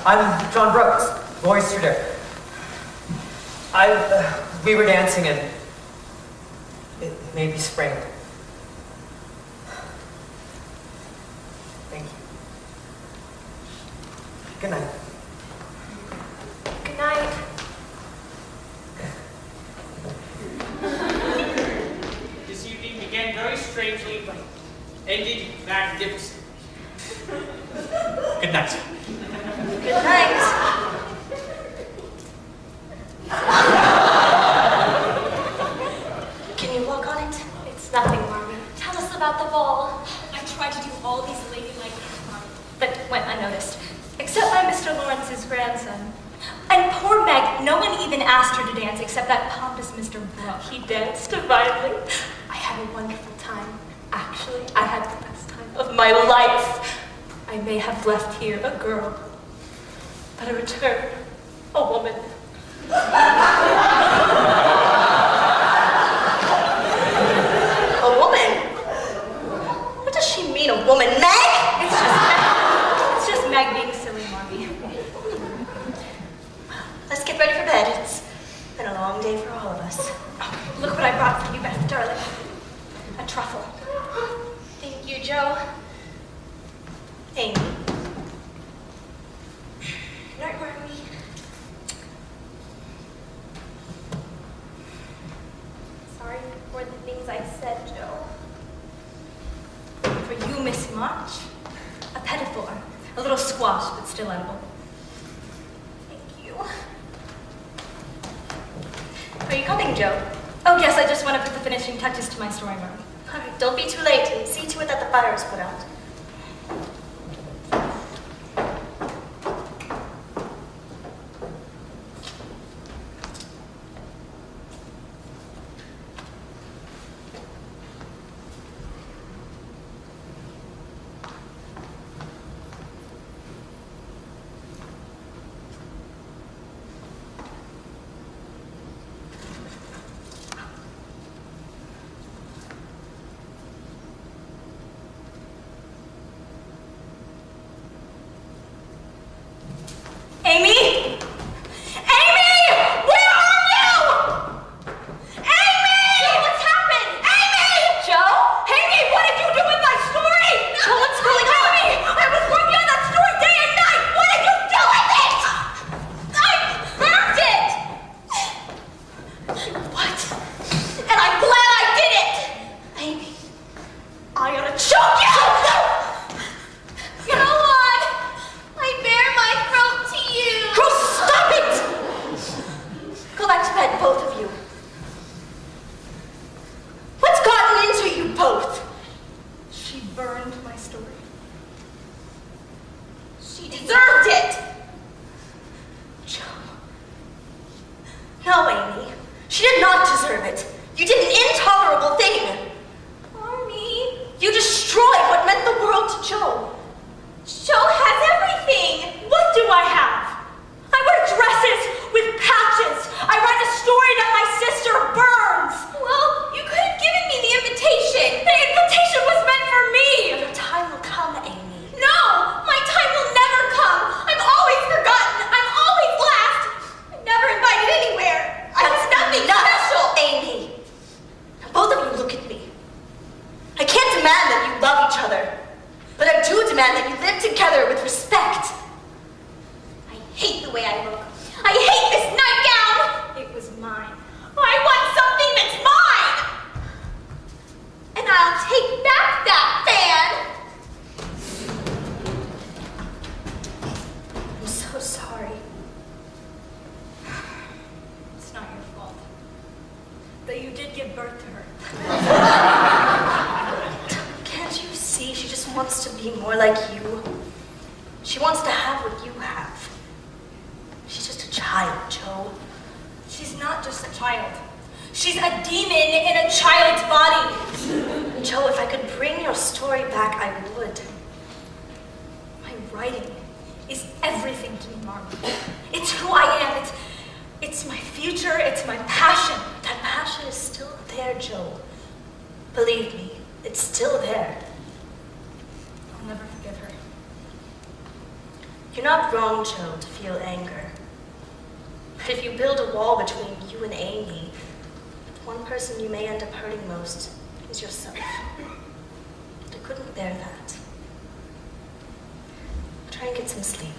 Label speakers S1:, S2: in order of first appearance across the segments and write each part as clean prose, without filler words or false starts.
S1: I'm John Brooks, voice reader. We were dancing and it made me spring. Thank you. Good night.
S2: Good night.
S3: This evening began very strangely, but ended magnificently. Good night.
S2: Good night. Can you walk on it? It's nothing, Marmy. Tell us about the ball.
S4: I tried to do all these ladylike things, Marmy,
S2: But went unnoticed. Except by Mr. Lawrence's grandson. And poor Meg, no one even asked her to dance except that pompous Mr. Brook. He danced divinely. I had a wonderful time. Actually, I had the best time of my life. I may have left here a girl, but I returned a woman. A woman? What does she mean, a woman? Meg? It's just Meg being silly, Marmy. Let's get ready for bed. It's been a long day for all of us. Oh, look what I brought for you, Beth, darling. A truffle. Thank you, Joe. Amy. Good night, Marmy. Sorry for the things I said, Joe. For you, Miss March, a pettifor, a little squash, but still edible. Thank you. Are you coming, Joe? Oh, yes, I just want to put the finishing touches to my story, Marmy. All right, don't be too late, and see to it that the fire is put out. Amy? Amy! Where are you? Amy! Joe, what's happened? Amy! Joe? Amy, what did you do with my story? Joe, what's going on? Amy, I was working on that story day and night. What did you do with it? I burned it. What? And I'm glad I did it. Amy, I ought to choke you. Go on. I bare my throat to you. Girl, stop it! Go back to bed, both of you. What's gotten into you both? She burned my story. She deserved it. Joe. No, Amy. She did not deserve it. You did an intolerable thing. Mommy. You destroyed what meant the world to Joe. Joe has everything. What do I have? I wear dresses with patches. I write a story that my sister burns. Well, you could have given me the invitation. The invitation was meant for me. Your time will come, Amy. No, my time will never come. I'm always forgotten. I'm always last. I'm never invited anywhere. I was nothing special. Amy, now both of you look at me. I can't demand that you love each other. But I do demand that you live together with respect. I hate the way I look. I hate this nightgown. It was mine. I want something that's mine. And I'll take back that fan. I'm so sorry. It's not your fault. Though you did give birth to her. Can't you see? She just wants to be more like you. She wants to have what you have. She's just a child, Joe. She's not just a child. She's a demon in a child's body. Joe, if I could bring your story back, I would. My writing is everything to me, Marmy. It's who I am. It's my future. It's my passion. That passion is still there, Joe. Believe me, it's still there. I'll never forgive her. You're not wrong, Joe, to feel anger. But if you build a wall between you and Amy, the one person you may end up hurting most is yourself. I couldn't bear that. Try and get some sleep.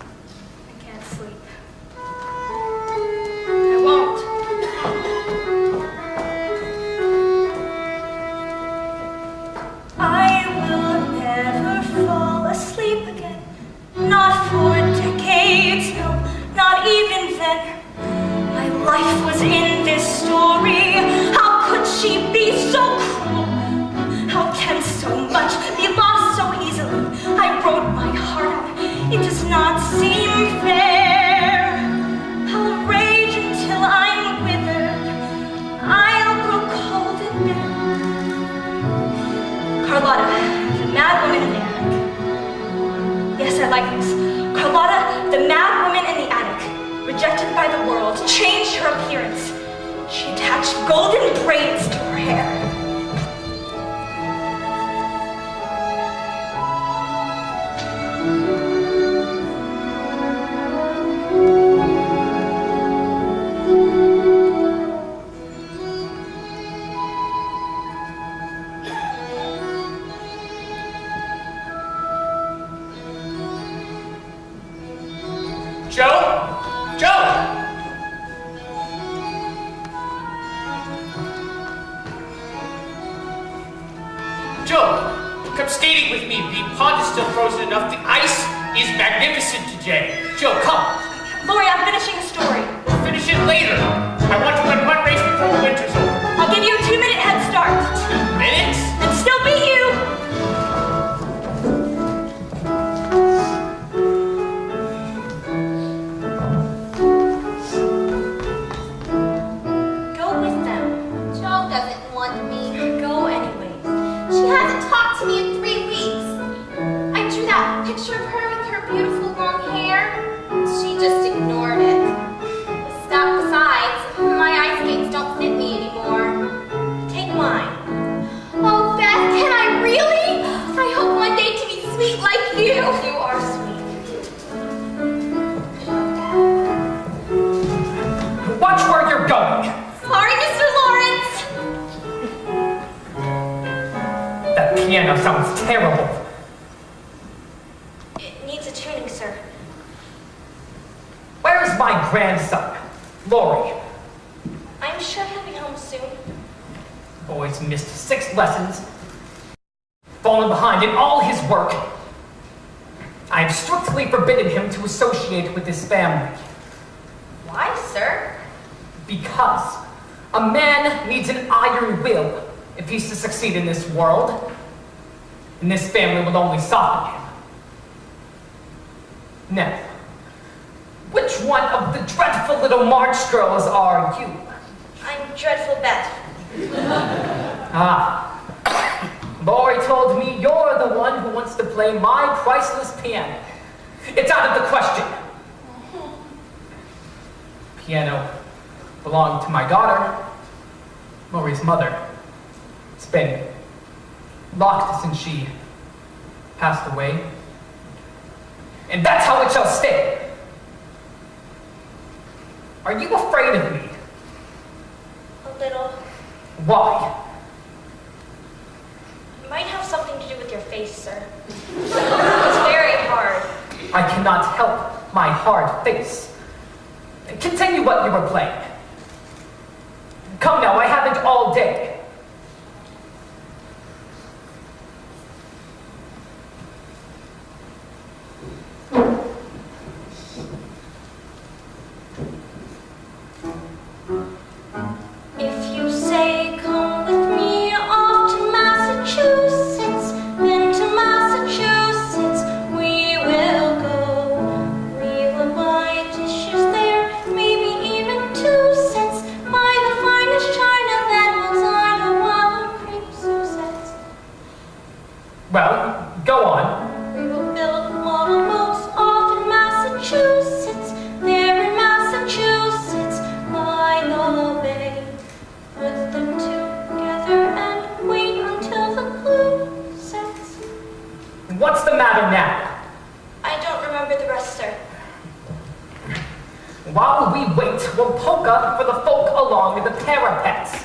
S4: I can't sleep. I won't.
S2: I will never fall asleep again. Not for decades, no, not even then. My life was in this story. How could she be so cruel? How can so much be lost so easily? I wrote my heart out. It does not seem fair. I'll rage until I'm withered. I'll grow cold and bare. Carlotta, the mad woman in the attic. Yes, I like this. Carlotta, the mad woman in the attic, rejected by the world, changed her appearance. She attached golden braids to her hair.
S3: Enough. The ice is magnificent today. Joe, come.
S2: Lori, I'm finishing the story.
S3: We'll finish it later. I want to run one race before the winter's over.
S2: I'll give you a 2-minute head start.
S3: 2 minutes?
S2: And still beat you. Go with them.
S5: Joe doesn't want me.
S2: Go anyway.
S5: She hasn't talked to me in 3 weeks. I drew that picture of her with her beautiful long hair. She just ignored it. Besides, my ice skates don't fit me anymore.
S2: Take mine.
S5: Oh, Beth, can I really? I hope one day to be sweet like you.
S2: You are sweet.
S3: Watch where you're going.
S5: Sorry, Mr. Lawrence.
S3: That piano sounds terrible.
S2: It needs a tuning, sir.
S3: Where's my grandson, Lori?
S2: I'm sure he'll be home soon.
S3: Boy's missed 6 lessons, fallen behind in all his work. I have strictly forbidden him to associate with this family.
S2: Why, sir?
S3: Because a man needs an iron will if he's to succeed in this world. And this family will only soften him. Now, which one of the dreadful little March girls are you?
S2: I'm Dreadful Beth.
S3: Ah. Lori told me you're the one who wants to play my priceless piano. It's out of the question. Piano belonged to my daughter, Lori's mother. It's been locked since she passed away. And that's how it shall stay. Are you afraid of me?
S2: A little.
S3: Why?
S2: It might have something to do with your face, sir. It's very hard.
S3: I cannot help my hard face. Continue what you were playing. Come now, I haven't all day.
S2: If you say, come with me off to Massachusetts, then to Massachusetts we will go. We will buy dishes there, maybe even 2 cents. Buy the finest china that will
S3: little polka for the folk along the parapets.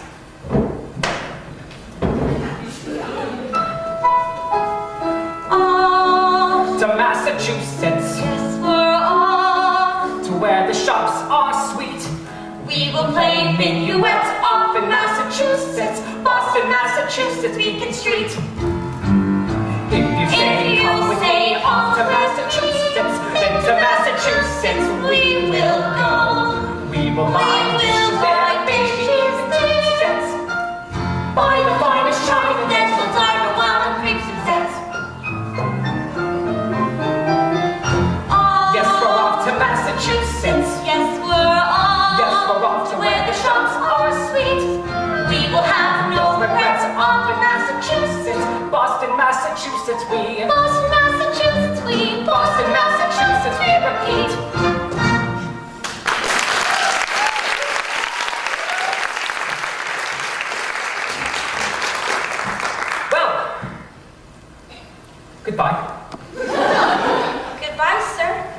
S2: Off
S3: To Massachusetts,
S2: yes, we're off.
S3: to where the shops are sweet.
S2: We will play minuets
S3: Off in Massachusetts, Boston, Massachusetts, Beacon Street. If you say, come with me off to Massachusetts, then to Massachusetts we will go. We will buy dishes there, maybe even 2 cents. Buy the finest china, then we'll dine a while on grapes and cents. Yes, we're off to Massachusetts.
S2: Yes, we're off.
S3: Yes, we're off to where the shops are sweet.
S2: We will have no regrets
S3: Off in Massachusetts, Boston, Massachusetts, we.
S2: Boston, Massachusetts, we.
S3: Boston, Massachusetts, we repeat. Well, goodbye.
S2: Goodbye, sir.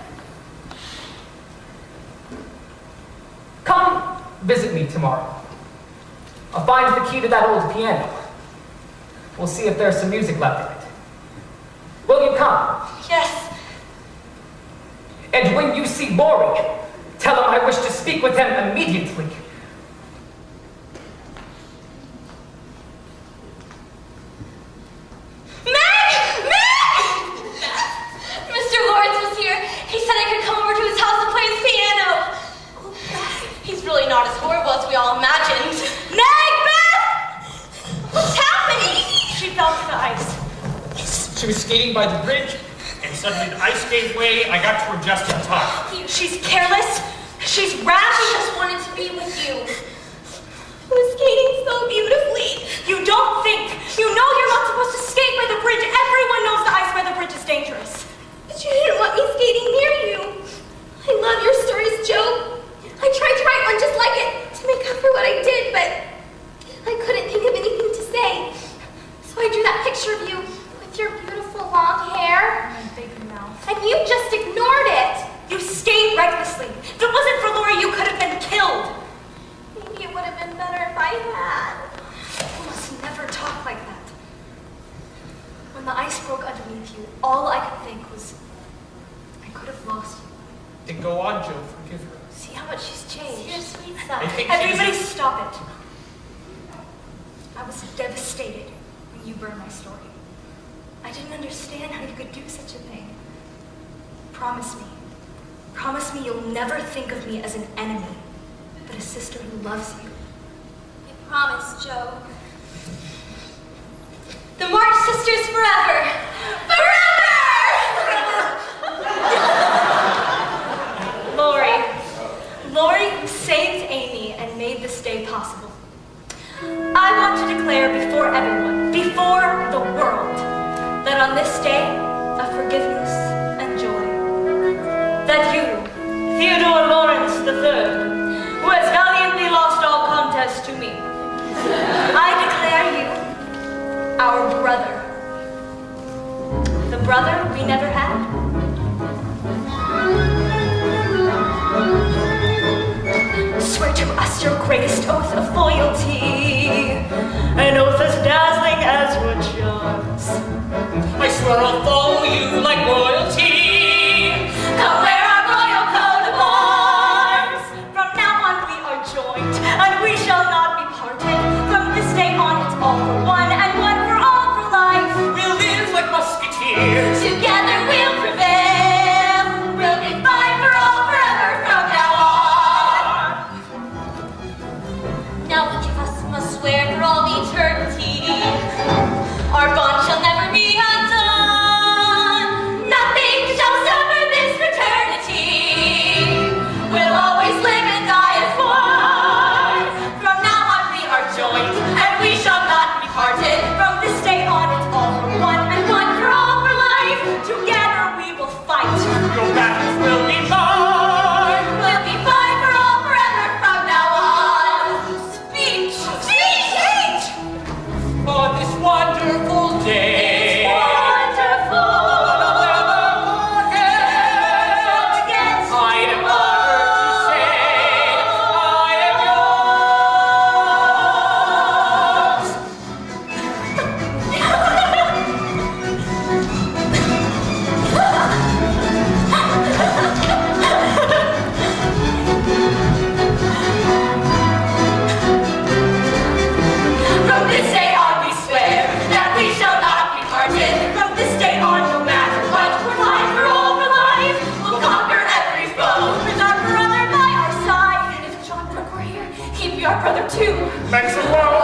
S3: Come visit me tomorrow. I'll find the key to that old piano. We'll see if there's some music left in it. Will you come?
S2: Yes.
S3: And when you see Maury, tell him I wish to speak with him immediately.
S2: Meg! Meg! Mr. Lawrence was here. He said I could come over to his house and play his piano. He's really not as horrible as we all imagined. Meg! Beth! What's happening? She fell to the ice.
S6: She was skating by the bridge, and suddenly the ice gave way. I got to her just in time.
S2: She's careless. She's rash.
S5: She just wanted to be with you.
S2: She was skating so beautifully. You don't think. You know you're not supposed to skate by the bridge. Everyone knows the ice by the bridge is dangerous.
S5: But you didn't want me skating near you. I love your stories, Joe. I tried to write one just like it to make up for what I did, but I couldn't think of anything to say. So I drew that picture of you with your beautiful long hair.
S4: My big mouth.
S5: And you just ignored it.
S2: You skate recklessly. If it wasn't for Lori, you could have been killed.
S5: Maybe it would have been better if I had.
S2: You must never talk like that. When the ice broke underneath you, all I could think was, I could have lost you.
S6: Then go on, Joe. Forgive her.
S2: See how much she's changed.
S5: Your sweet
S6: I
S5: self.
S6: think
S2: Everybody
S6: she's-
S2: stop it. I was devastated when you burned my story. I didn't understand how you could do such a thing. Promise me. Promise me you'll never think of me as an enemy, but a sister who loves you.
S5: I promise, Joe.
S2: The March Sisters forever! Forever! Lori, who saved Amy and made this day possible. I want to declare before everyone, before the world, that on this day of forgiveness and joy, that you, Theodore Lawrence III, who has valiantly lost all contest to me, I declare you our brother. The brother we never had. Swear to us your greatest oath of loyalty, an oath as dazzling as your charms.
S6: I swear I'll follow you like royalty.
S2: Come wear our royal coat of arms. From now on we are joined, and we shall not be parted. From this day on it's all for one, and one for all for life.
S6: We'll live like musketeers.
S2: Together we'll prevail. We'll be fine for all forever from now on. Now each of us must swear for all eternity. Our bond shall never be undone. Nothing shall sever this fraternity. We'll always live and die as one. From now on we are joined, and we shall not be parted. her too.
S6: Thanks as well.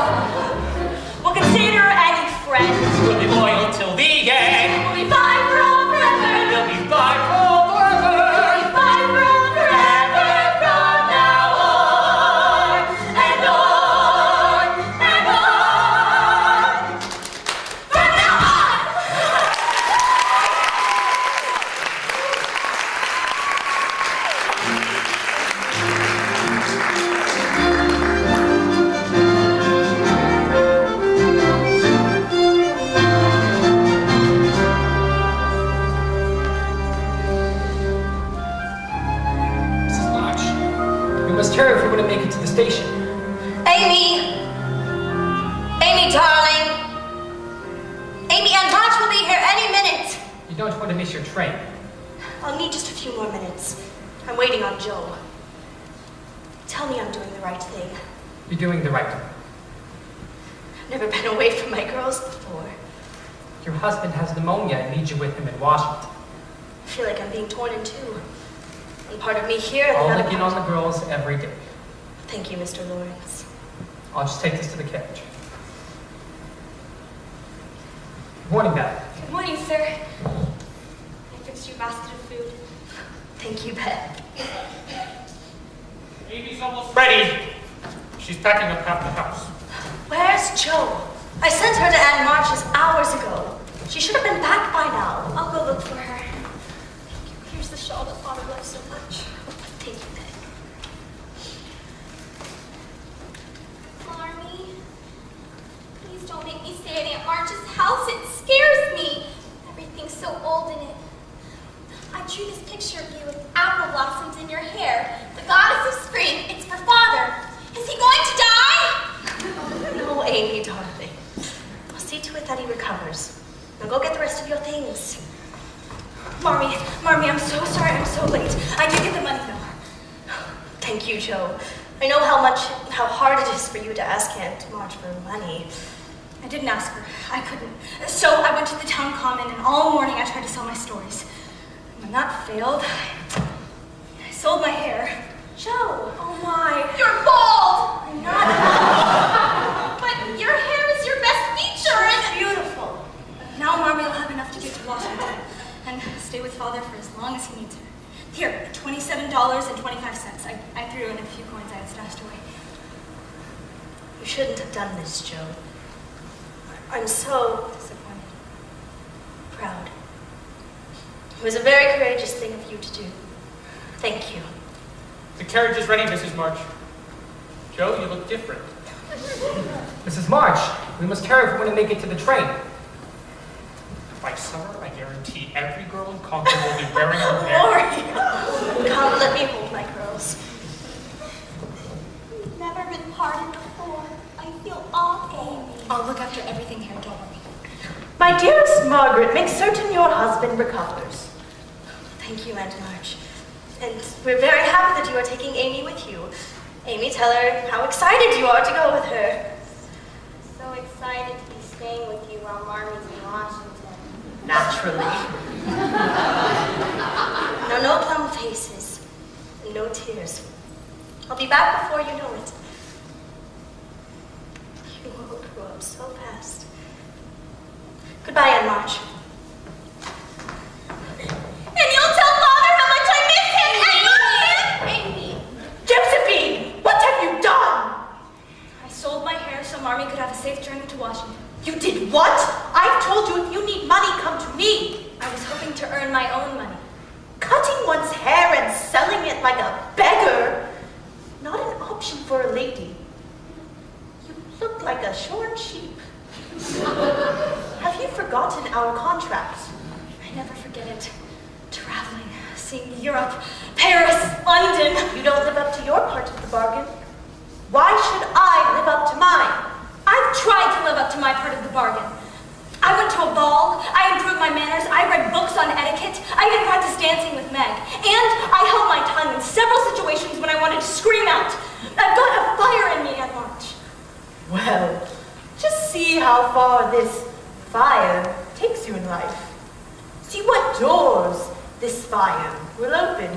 S2: We'll consider any friend.
S6: We'll be loyal till the end.
S2: We'll be fine for all forever.
S6: We'll be fine for all forever.
S2: We'll be fine for all forever from now on and on and on. From now on.
S3: Mrs. March, we must hurry if we're going to make it to the station.
S2: Amy! Amy, darling! Amy, and March will be here any minute.
S3: You don't want to miss your train.
S2: I'll need just a few more minutes. I'm waiting on Joe. Tell me I'm doing the right thing.
S3: You're doing the right thing.
S2: I've never been away from my girls before.
S3: Your husband has pneumonia and needs you with him in Washington.
S2: I feel like I'm being torn in two. One part of me here and the
S3: I'll
S2: other
S3: look in
S2: part.
S3: on the girls every day.
S2: Thank you, Mr. Lawrence.
S3: I'll just take this to the carriage. Good morning, Beth.
S5: Good morning, sir. I fixed your basket of food.
S2: Thank you, Beth.
S6: Amy's almost ready. She's packing up half the house.
S2: Where's Joe? I sent her to Aunt March's hours ago. She should have been back by now.
S5: I'll go look for her. Here's the shawl that Father loves so much.
S2: Thank you, Beth.
S5: Marmee, please don't make me stay at Aunt March's house. It scares me. Everything's so old in it. I drew this picture of you with apple blossoms in your hair. The goddess of spring. It's for Father. Is he going to die?
S2: No, Amy, darling. I'll see to it that he recovers. Now go get the rest of your things.
S5: Marmee, I'm so sorry I'm so late. I did get the money though.
S2: Thank you, Joe. I know how hard it is for you to ask Aunt March for money.
S5: I didn't ask her. I couldn't. So I went to the town common and all morning I tried to sell my stories. And when that failed, I sold my hair.
S2: Joe!
S5: Oh my. You're bald! I'm not bald. But your hair is your best feature and
S2: Beautiful.
S5: now Marmee will have enough to get to Washington and stay with Father for as long as he needs her. Here, $27.25. I threw in a few coins I had stashed away.
S2: You shouldn't have done this, Joe. I'm so
S5: Disappointed.
S2: proud. It was a very courageous thing of you to do. Thank you.
S6: The carriage is ready, Mrs. March. Joe, you look different.
S3: Mrs. March, we must hurry if we're going to make it to the train.
S6: By summer, I guarantee every girl in Concord will be wearing her hair.
S2: Glory! Come, let me hold my girls.
S5: You've never been parted before. I feel awful. I'll look after everything here, don't worry.
S1: My dearest Margaret, make certain your husband recovers.
S2: Thank you, Aunt March. And we're very happy that you are taking Amy with you. Amy, tell her how excited you are to go with her.
S5: So excited to be staying with you while Marmie's in Washington.
S1: Naturally.
S2: No plum faces. And no tears. I'll be back before you know it. You all grew up so fast. Goodbye, Aunt March.
S5: And you'll tell Father how much I miss him and love him! Amy!
S1: Josephine, what have you done?
S5: I sold my hair so Marmie could have a safe journey to Washington.
S1: You did what? I've told you if you need money, come to me.
S5: I was hoping to earn my own money.
S1: Cutting one's hair and selling it like a beggar. Not an option for a lady. You look like a shorn sheep. Have you forgotten our contract?
S5: I never forget it. Traveling, seeing Europe, Paris, London.
S1: You don't live up to your part of the bargain. Why should I live up to mine?
S5: I've tried to live up to my part of the bargain. I went to a ball, I improved my manners, I read books on etiquette, I even practiced dancing with Meg. And I held my tongue in several situations when I wanted to scream out. I've got a fire in me at March.
S1: Well, just see how far this fire takes you in life. See what doors this fire will open.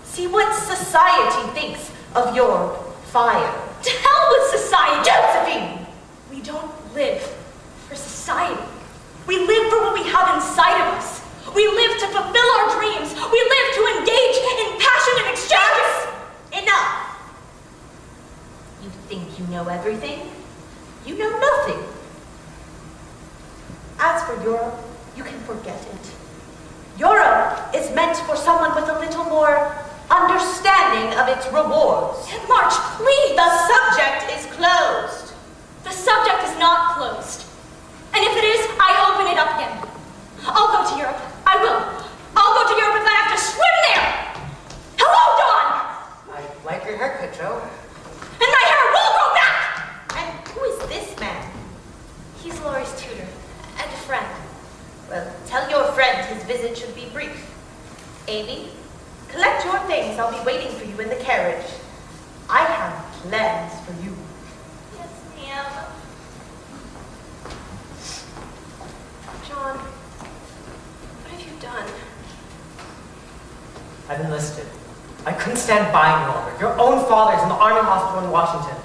S1: See what society thinks of your fire.
S5: To hell with
S2: society.
S1: Josephine!
S2: We don't live for society. We live for what we have inside of us. We live to fulfill our dreams. We live to engage in passionate exchanges.
S1: Enough! You think you know everything? You know nothing. As for Europe, you can forget it. Europe is meant for someone with a little more understanding of its rewards.
S2: March, please.
S1: The subject is closed.
S2: The subject is not closed. And if it is, I open it up again. I'll go to Europe. I will. I'll go to Europe if I have to swim there. Hello, Dawn!
S7: I like your haircut, Joe.
S2: And my hair will grow back!
S1: And who is this man?
S2: He's Laurie's tutor and a friend.
S1: Well, tell your friend his visit should be brief. Amy, collect your things. I'll be waiting for you in the carriage. I have plans for you.
S2: Yes, ma'am. John, what have you done?
S7: I've enlisted. I couldn't stand by any longer. Your own father's in the Army Hospital in Washington.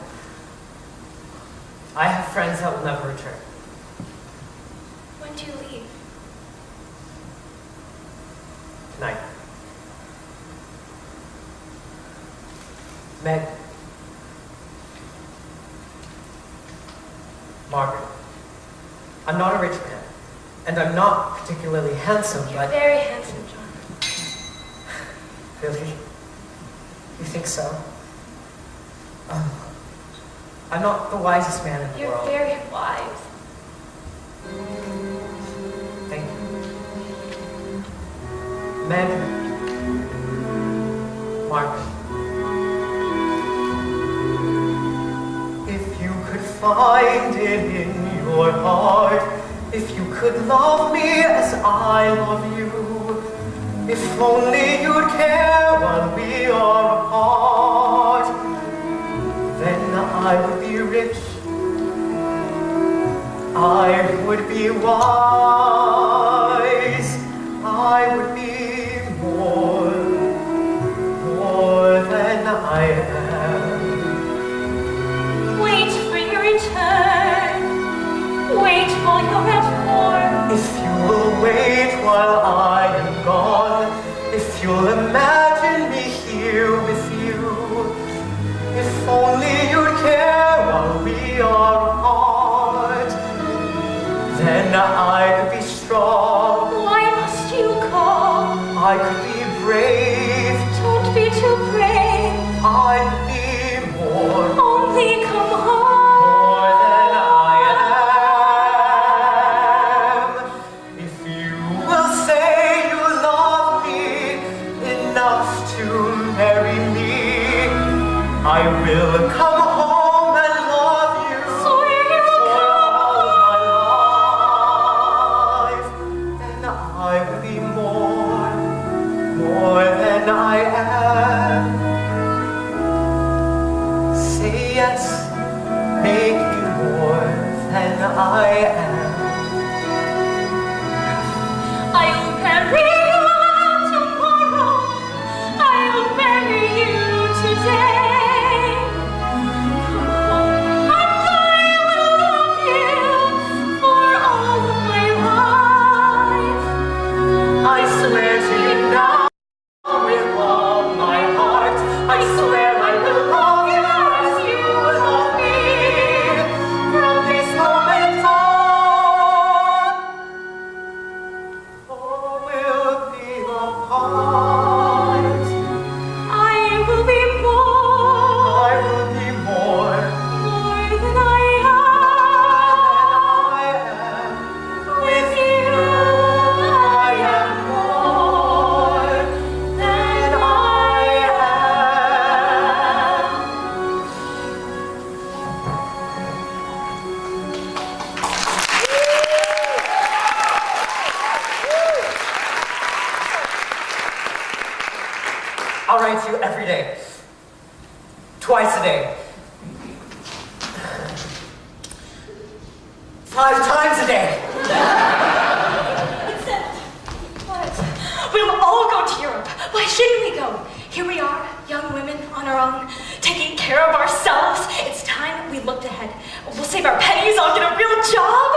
S7: I have friends that will never return.
S2: When do you leave?
S7: Tonight. Meg. Margaret. I'm not a rich man, and I'm not particularly handsome,
S2: You're
S7: but...
S2: very handsome, John.
S7: Really? You think so? I'm not the wisest man in the
S2: You're
S7: world.
S2: very wise.
S7: Thank you. Meg. Margaret. If you could find it in your heart, if you could love me as I love you, if only you'd care while we are apart, then I would be rich, I would be wise, I would be more than I am.
S2: Wait for your return. Wait while you're at war.
S7: If you will wait while I am gone, if you'll imagine me here with you, if only you'd care while we are apart, then I could be strong,
S2: Why must you call?
S7: I could be brave,
S2: Don't be too brave.
S7: I could be more
S2: Only come home.
S7: than I am. If you will say you love me enough to marry me, I will come home and love you
S2: For you
S7: for all of my life. Then I will be more than I am. Say yes, make me more than I am.
S2: I'll marry you tomorrow. I'll marry you today. Come home and I will love you for all of my life.
S7: I swear to you now with all my heart, I swear I will love you as you love me. From this moment on, all will be apart.
S2: I will be more
S7: I will be more
S2: than I
S7: than
S2: am. With you,
S7: I am more than I am. I'll write to you every day. Twice a day. 5 times a day.
S2: What? We'll all go to Europe. Why shouldn't we go? Here we are, young women on our own, taking care of ourselves. It's time we looked ahead. We'll save our pennies, I'll get a real job.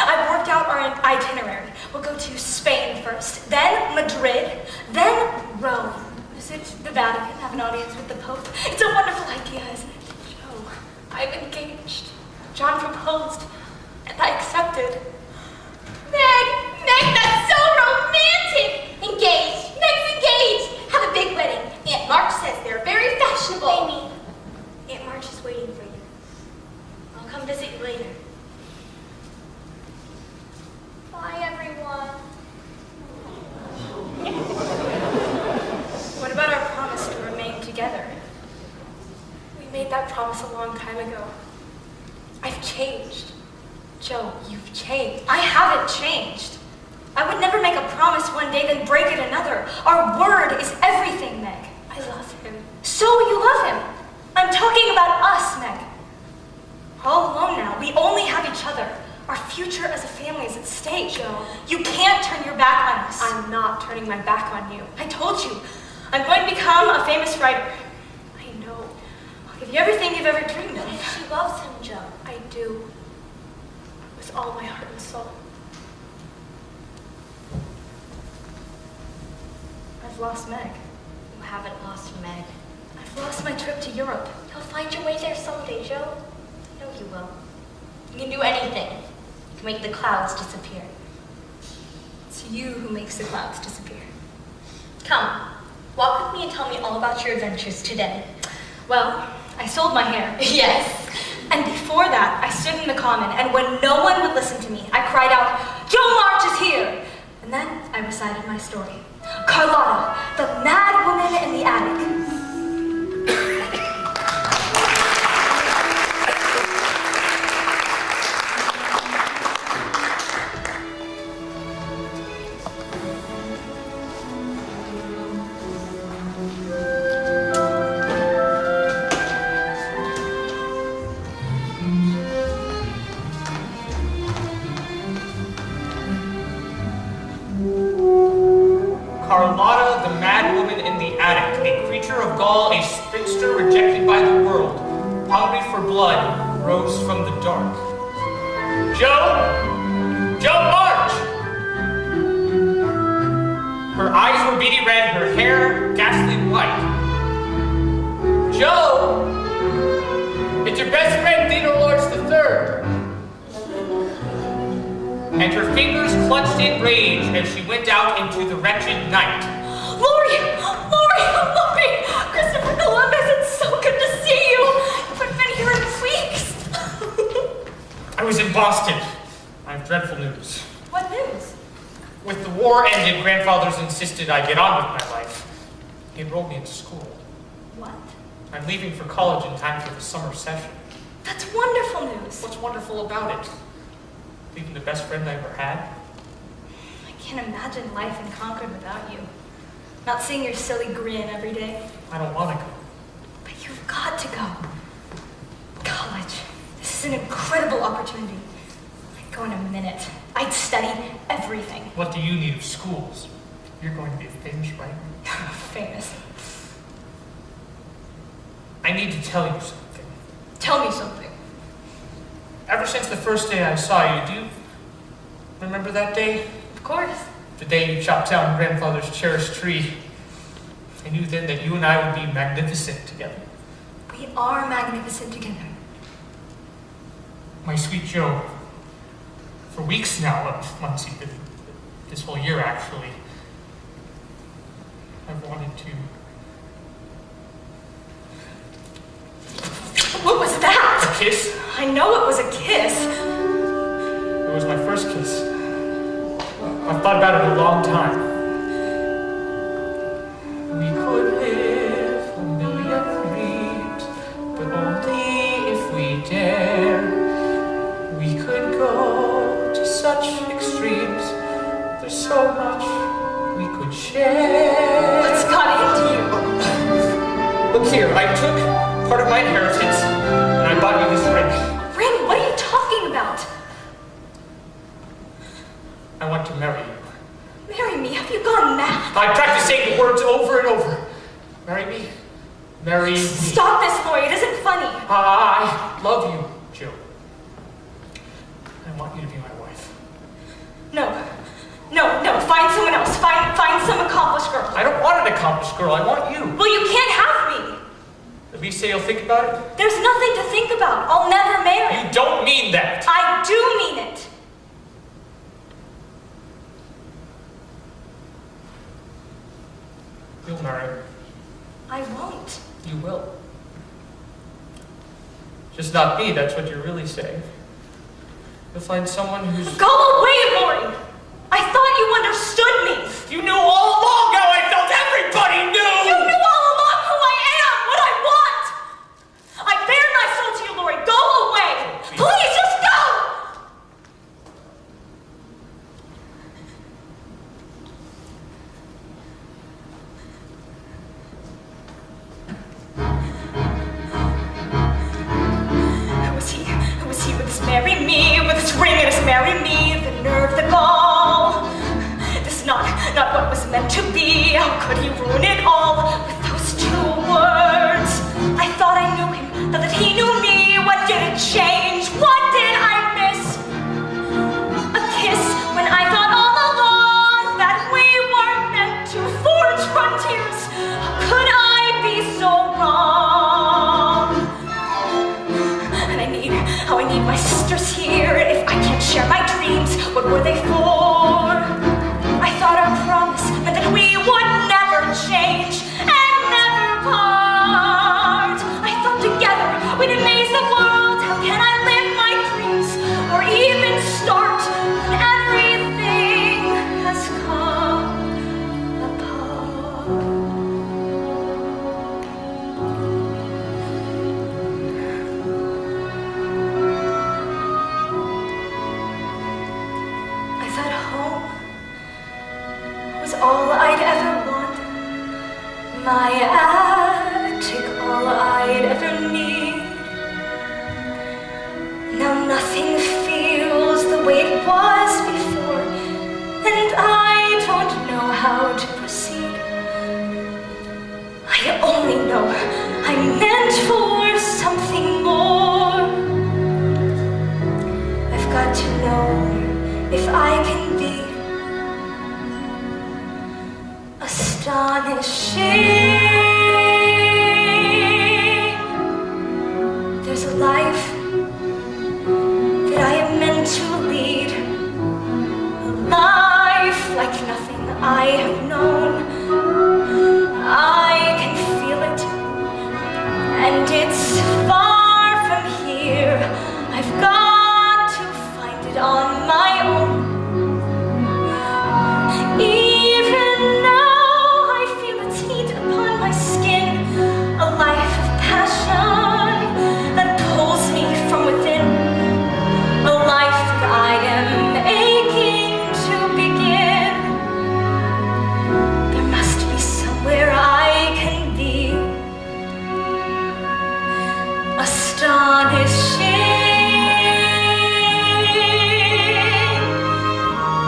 S2: I've worked out our itinerary. We'll go to Spain first, then Madrid, then Rome. Visit the Vatican, have an audience with the Pope. It's a wonderful idea, isn't it? Joe, I'm engaged. John proposed, and I accepted.
S5: Meg, that's so romantic! Engaged, Meg's engaged! Have a big wedding. Aunt March says they're very fashionable.
S2: Amy, Aunt March is waiting for you. I'll come visit you later.
S5: Bye, everyone.
S2: What about our promise to remain together? We made that promise a long time ago. I've changed. Joe, you've changed. I haven't changed. I would never make a promise one day, then break it another. Our word is everything, Meg. I love him. So you love him. I'm talking about us, Meg. We're all alone now. We only have each other. Our future as a family is at stake. Joe, you can't turn your back on us. I'm not turning my back on you. I told you. I'm going to become a famous writer. I know. I'll give you everything you've ever dreamed of.
S5: She loves him, Joe.
S2: I do. With all my heart and soul. I've lost Meg.
S5: You haven't lost Meg.
S2: I've lost my trip to Europe.
S5: You'll find your way there someday, Joe. I know you will. You can do anything. You can make the clouds disappear.
S2: It's you who makes the clouds disappear.
S5: Come, walk with me and tell me all about your adventures today.
S2: Well, I sold my hair.
S5: Yes.
S2: And before that, I stood in the common, and when no one would listen to me, I cried out, Joe March is here! And then I recited my story. Carlotta, the mad woman in the attic.
S6: Carlotta, the mad woman in the attic, a creature of Gaul, a spinster rejected by the world, hungry for blood, rose from the dark. Joe! Joe March! Her eyes were beady red, her hair ghastly white. Joe! It's your best friend, Theodore Lawrence III. And her fingers clutched in rage as she went out into the wretched night.
S2: Lori! Christopher Columbus, it's so good to see you! I've been here in weeks!
S6: I was in Boston. I have dreadful news.
S2: What news?
S6: With the war ended, grandfathers insisted I get on with my life. He enrolled me into school.
S2: What?
S6: I'm leaving for college in time for the summer session.
S2: That's wonderful news.
S6: What's wonderful about it? Leaving the best friend I ever had?
S2: I can't imagine life in Concord without you. Not seeing your silly grin every day.
S6: I don't want to go.
S2: But you've got to go. College. This is an incredible opportunity. I'd go in a minute. I'd study everything.
S6: What do you need of schools? You're going to be a famous writer.
S2: Famous.
S6: I need to tell you something.
S2: Tell me something.
S6: Ever since the first day I saw you, do you remember that day?
S2: Of course.
S6: The day you chopped down grandfather's cherished tree. I knew then that you and I would be magnificent together.
S2: We are magnificent together.
S6: My sweet Joe, for weeks now, months even, this whole year actually, I've wanted to...
S2: What was that?
S6: A kiss?
S2: I know it was a kiss.
S6: It was my first kiss. I've thought about it a long time. We could live a million dreams, but only if we dare. We could go to such extremes. There's so much we could share.
S2: What's got into you?
S6: Look here, I took part of my inheritance and I bought you this ring.
S2: Ring? What are you talking about?
S6: I want to marry you.
S2: Marry me? Have you gone mad?
S6: I practiced saying the words over and over. Marry me? I love you, Jill. I want you to be my wife.
S2: No. Find someone else. Find some accomplished girl.
S6: I don't want an accomplished girl. I want you.
S2: Well, you can't have me.
S6: At least say you'll think about it.
S2: There's nothing to think about. I'll never marry.
S6: You don't mean that.
S2: I do mean it.
S6: You'll marry.
S2: I won't.
S6: You will. Just not me, that's what you're really saying. You'll find someone who's...
S2: Go away, Lori! I thought you understood me.
S6: You knew all along how I felt. Everybody knew!
S2: You knew all along who I am, what I want. I bared my soul to you, Lori. Go away. Please, just go! Who was he with his marry me, with his ring and his marry me, the nerve, the gall. This not what was meant to be. How could he ruin it all with those 2 words? I thought I knew him, that he knew me. What did it change? What did I miss? A kiss when I thought all along that we weren't meant to forge frontiers. How could I be so wrong? And I need my sisters here. If I can't share my dreams, what were they for? I thought our promise meant that we would never change and never part. I thought together we'd amaze the world. How can I live my dreams or even start when everything has come apart? I thought home was all I'd ever want, my attic all I'd ever need. Now nothing feels the way it was before, and I don't know how to proceed. I only know I'm meant for something more. I've got to know if I can be astonishing. There's a life that I am meant to lead, a life like nothing I have known. I can feel it, and it's far from here. I've got to find it on my own. Even now I feel its heat upon my skin, a life of passion that pulls me from within, a life that I am aching to begin. There must be somewhere I can be astonishing,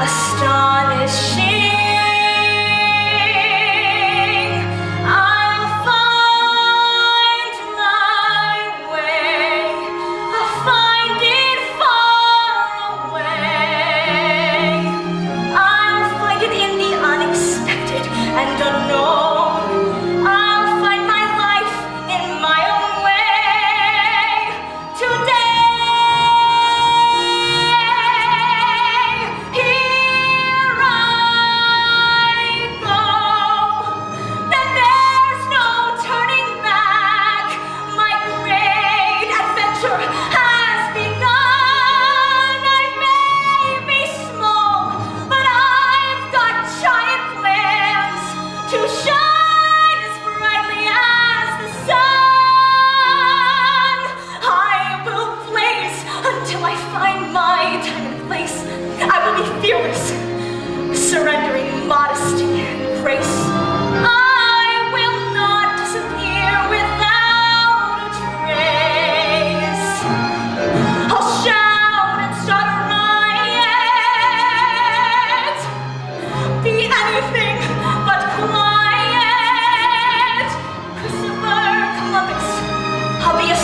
S2: astonishing. I'll find my way. I'll find it far away. I'll find it in the unexpected and unknown. I'll find my life in my own way. Today, here I go. Then there's no turning back. My great adventure has begun. I may be small, but I've got giant plans to shine as brightly as the sun. I will blaze until I find my time and place. I will be fearless, surrendering modesty and grace. I will not disappear without a trace. I'll shout and start a riot, be anything but quiet. Christopher Columbus, I'll be a